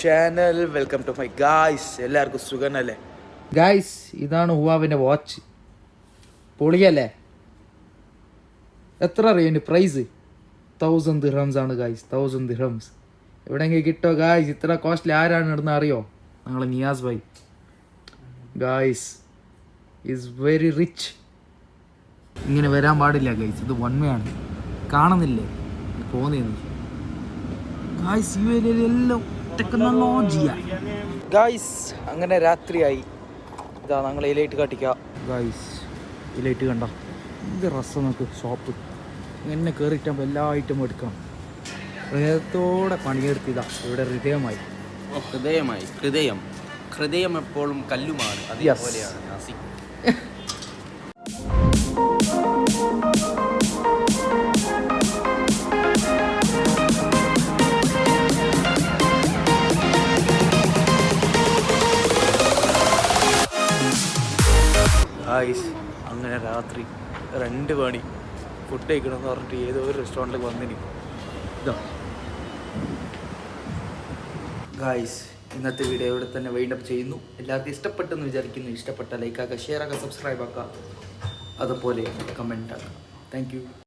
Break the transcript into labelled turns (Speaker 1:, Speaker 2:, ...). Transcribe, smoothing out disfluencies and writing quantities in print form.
Speaker 1: Channel. Welcome to my guys. എല്ലാവർക്കും സുഖനല്ലേ
Speaker 2: guys? ഇതാണ് ഹുവാവിൻ്റെ വാച്ച്. പൊളിയല്ലേ? എത്ര അറിയാം പ്രൈസ്? 1000 ദിർഹംസ് ആണ് ഗായ്സ്. 1000 ദിർഹംസ് എവിടെയെങ്കിലും കിട്ടോ ഗായ്സ്? ഇത്ര കോസ്റ്റ്ലി ആരാണ് ഇടുന്ന അറിയോ? ഞങ്ങൾ നിയാസ് ഭായ്. Guys is very rich. ഇങ്ങനെ വരാൻ പാടില്ല ഗായ്സ്, ഇത് വൺ വേ ആണ്. കാണുന്നില്ലേ പോകുന്നത് ഗായ്സ്? ഈ ഏരിയയിലെല്ലാം ടെക്നോളജിയാ
Speaker 1: ഗായ്സ്. അങ്ങനെ രാത്രിയായി. ഇതാ ഞങ്ങൾ ഇലയിട്ട് കാട്ടിക്കാം
Speaker 2: ഗായ്സ്. ഇലയിട്ട് കണ്ട ഇത് രസം. നമുക്ക് ഷോപ്പ് ഇങ്ങനെ കയറിയിട്ടാകുമ്പോൾ എല്ലാ ഐറ്റവും എടുക്കണം. ഹൃദയത്തോടെ പണിയെടുത്തിതാ ഇവിടെ ഹൃദയമായി.
Speaker 3: ഹൃദയം എപ്പോഴും കല്ലുമാണ്. അതേപോലെയാണ് നാസിക്.
Speaker 1: ഗായ്സ് അങ്ങനെ രാത്രി 2 മണി ഫുഡ് കഴിക്കണമെന്ന് പറഞ്ഞിട്ട് ഏതോ ഒരു റെസ്റ്റോറൻറ്റിലേക്ക് വന്നിനി. ഇതാ ഗായ്സ്, ഇന്നത്തെ വീഡിയോ ഇവിടെ തന്നെ വൈൻഡപ്പ് ചെയ്യുന്നു. എല്ലാവർക്കും ഇഷ്ടപ്പെട്ടെന്ന് വിചാരിക്കുന്നു. ഇഷ്ടപ്പെട്ട ലൈക്ക് ആക്കുക, ഷെയർ ആക്കുക, സബ്സ്ക്രൈബ് ആക്കുക, അതുപോലെ കമൻറ്റ് ആക്കുക. Thank you.